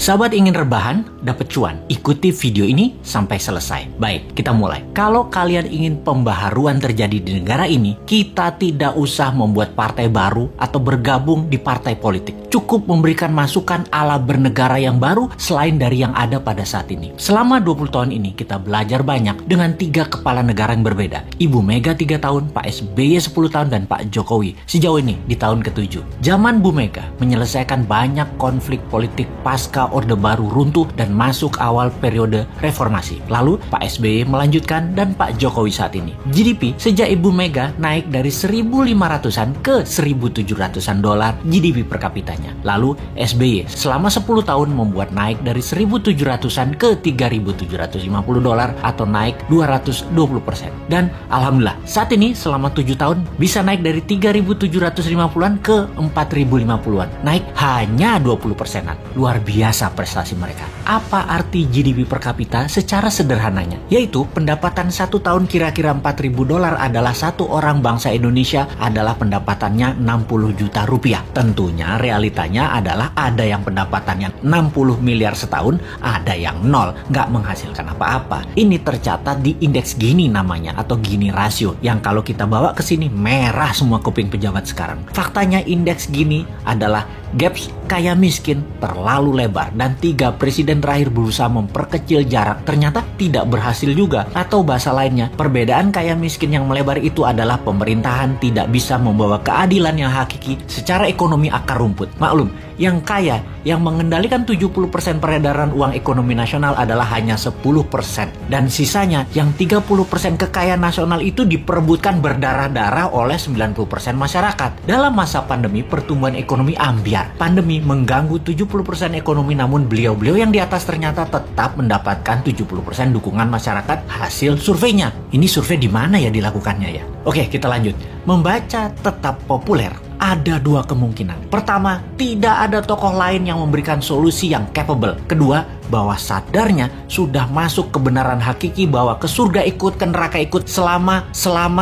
Sahabat ingin rebahan, dapat cuan? Ikuti video ini sampai selesai. Baik, kita mulai. Kalau kalian ingin pembaharuan terjadi di negara ini, kita tidak usah membuat partai baru atau bergabung di partai politik. Cukup memberikan masukan ala bernegara yang baru selain dari yang ada pada saat ini. Selama 20 tahun ini, kita belajar banyak dengan 3 kepala negara yang berbeda. Ibu Mega 3 tahun, Pak SBY 10 tahun, dan Pak Jokowi sejauh ini di tahun ke-7. Zaman Bu Mega menyelesaikan banyak konflik politik pasca Orde Baru runtuh dan masuk awal periode reformasi. Lalu Pak SBY melanjutkan dan Pak Jokowi saat ini. GDP sejak Ibu Mega naik dari 1.500-an ke 1.700-an dolar GDP per kapitanya. Lalu SBY selama 10 tahun membuat naik dari 1.700-an ke 3.750 dolar atau naik 220%. Dan alhamdulillah saat ini selama 7 tahun bisa naik dari 3.750-an ke 4.050-an. Naik hanya 20%-an. Luar biasa prestasi mereka. Apa arti GDP per kapita secara sederhananya? Yaitu pendapatan 1 tahun kira-kira 4.000 dolar adalah satu orang bangsa Indonesia adalah pendapatannya 60 juta rupiah. Tentunya realitanya adalah ada yang pendapatannya 60 miliar setahun, ada yang nol, nggak menghasilkan apa-apa. Ini tercatat di indeks Gini namanya atau Gini rasio yang kalau kita bawa ke sini merah semua kuping pejabat sekarang. Faktanya indeks Gini adalah gaps kaya miskin terlalu lebar dan 3 presiden terakhir berusaha memperkecil jarak ternyata tidak berhasil juga. Atau bahasa lainnya, perbedaan kaya miskin yang melebar itu adalah pemerintahan tidak bisa membawa keadilan yang hakiki secara ekonomi akar rumput. Maklum, yang kaya yang mengendalikan 70% peredaran uang ekonomi nasional adalah hanya 10% dan sisanya yang 30% kekayaan nasional itu diperebutkan berdarah-darah oleh 90% masyarakat. Dalam masa pandemi, pertumbuhan ekonomi ambyar. Pandemi mengganggu 70% ekonomi, namun beliau-beliau yang di atas ternyata tetap mendapatkan 70% dukungan masyarakat hasil surveinya. Ini survei di mana ya dilakukannya ya? Oke, kita lanjut. Membaca tetap populer. Ada 2 kemungkinan. Pertama, tidak ada tokoh lain yang memberikan solusi yang capable. Kedua, bahwa sadarnya sudah masuk kebenaran hakiki bahwa ke surga ikut, ke neraka ikut selama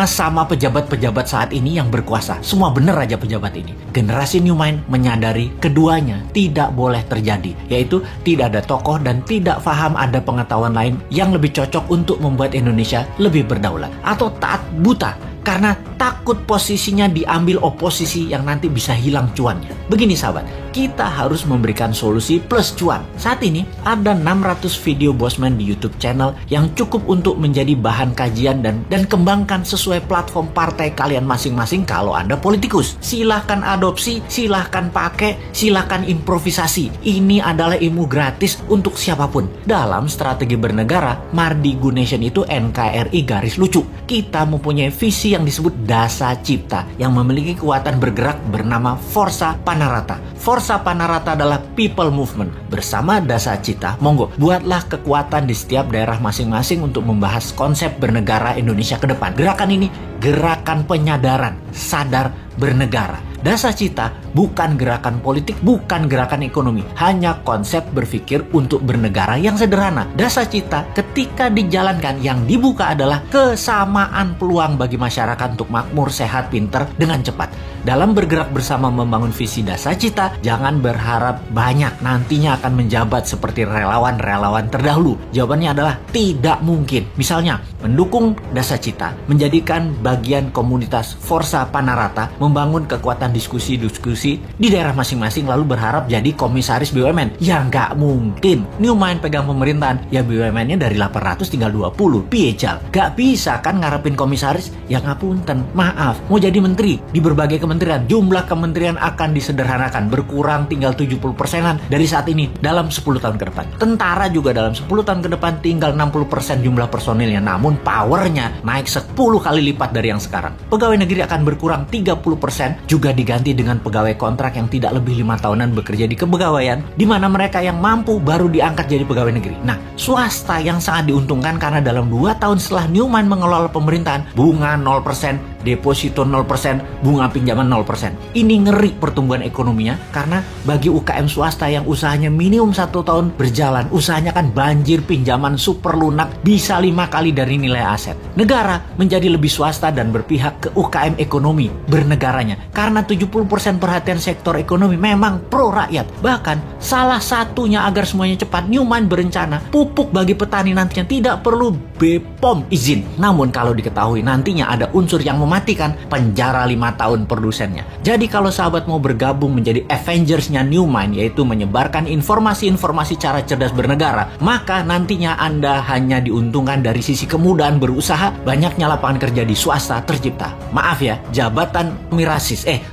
sama pejabat-pejabat saat ini yang berkuasa. Semua benar aja pejabat ini. Generasi New Mind menyadari keduanya tidak boleh terjadi, yaitu tidak ada tokoh dan tidak paham ada pengetahuan lain yang lebih cocok untuk membuat Indonesia lebih berdaulat. Atau taat buta karena takut posisinya diambil oposisi yang nanti bisa hilang cuannya. Begini sahabat, kita harus memberikan solusi plus cuan. Saat ini ada 600 video Bosman di YouTube channel yang cukup untuk menjadi bahan kajian dan kembangkan sesuai platform partai kalian masing-masing kalau Anda politikus. Silahkan adopsi, silahkan pakai, silahkan improvisasi. Ini adalah ilmu gratis untuk siapapun. Dalam strategi bernegara, Mardi Gunation itu NKRI garis lucu. Kita mempunyai visi yang disebut Dasa Cipta yang memiliki kekuatan bergerak bernama Forza Panarata. Forza Panarata adalah people movement. Bersama Dasa Cipta, monggo buatlah kekuatan di setiap daerah masing-masing untuk membahas konsep bernegara Indonesia ke depan. Gerakan ini gerakan penyadaran, sadar bernegara. Dasa Cipta bukan gerakan politik, bukan gerakan ekonomi, hanya konsep berpikir untuk bernegara yang sederhana. Dasa Cipta ketika dijalankan yang dibuka adalah kesamaan peluang bagi masyarakat untuk makmur, sehat, pinter dengan cepat. Dalam bergerak bersama membangun visi Dasa Cipta, jangan berharap banyak nantinya akan menjabat seperti relawan-relawan terdahulu. Jawabannya adalah tidak mungkin. Misalnya, mendukung Dasa Cipta, menjadikan bagian komunitas Forza Panarata, membangun kekuatan diskusi-diskusi di daerah masing-masing lalu berharap jadi komisaris BUMN. Ya nggak mungkin. New Mind pegang pemerintahan, ya BUMN-nya dari 800 tinggal 20. Piejal. Gak bisa kan ngarepin komisaris? Ya ngapunten, maaf. Mau jadi menteri di berbagai kementerian, jumlah kementerian akan disederhanakan, berkurang tinggal 70%-an dari saat ini dalam 10 tahun ke depan. Tentara juga dalam 10 tahun ke depan tinggal 60% jumlah personilnya, namun powernya naik 10 kali lipat dari yang sekarang. Pegawai negeri akan berkurang 30%, juga diganti dengan pegawai kontrak yang tidak lebih 5 tahunan bekerja di kepegawaian, di mana mereka yang mampu baru diangkat jadi pegawai negeri. Nah, swasta yang sangat diuntungkan karena dalam 2 tahun setelah New Mind mengelola pemerintahan, bunga 0%, deposito 0%, bunga pinjaman 0%. Ini ngeri pertumbuhan ekonominya karena bagi UKM swasta yang usahanya minimum 1 tahun berjalan, usahanya kan banjir pinjaman super lunak bisa 5 kali dari nilai aset. Negara menjadi lebih swasta dan berpihak ke UKM ekonomi bernegaranya karena 70% perhatian sektor ekonomi memang pro rakyat. Bahkan salah satunya agar semuanya cepat, Newmind berencana pupuk bagi petani nantinya tidak perlu BPOM izin. Namun kalau diketahui nantinya ada unsur yang mematikan, penjara 5 tahun produsennya. Jadi kalau sahabat mau bergabung menjadi Avengers-nya Newmind, yaitu menyebarkan informasi-informasi cara cerdas bernegara, maka nantinya Anda hanya diuntungkan dari sisi kemudahan berusaha, banyaknya lapangan kerja di swasta tercipta. Maaf ya, jabatan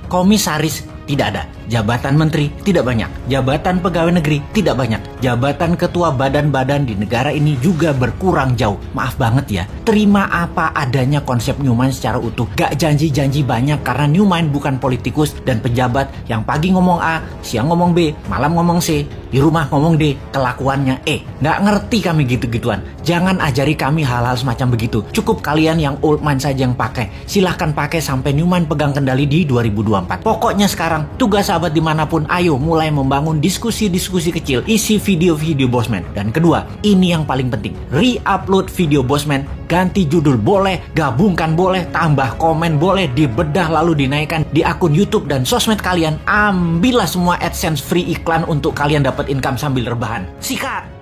komisaris tidak ada. Jabatan menteri tidak banyak. Jabatan pegawai negeri tidak banyak. Jabatan ketua badan-badan di negara ini juga berkurang jauh. Maaf banget ya. Terima apa adanya konsep Newmind secara utuh. Gak janji-janji banyak karena Newmind bukan politikus dan pejabat yang pagi ngomong A, siang ngomong B, malam ngomong C, di rumah ngomong D, kelakuannya E. Gak ngerti kami gitu-gituan. Jangan ajari kami hal-hal semacam begitu. Cukup kalian yang old mind saja yang pakai. Silahkan pakai sampai Newmind pegang kendali di 2024. Pokoknya sekarang tugas sahabat dimanapun, ayo mulai membangun diskusi-diskusi kecil, isi video-video Bosman. Dan kedua, ini yang paling penting, re-upload video Bosman, ganti judul boleh, gabungkan boleh, tambah komen boleh, dibedah lalu dinaikkan di akun YouTube dan sosmed kalian. Ambillah semua AdSense free iklan untuk kalian dapat income sambil rebahan. Sikat!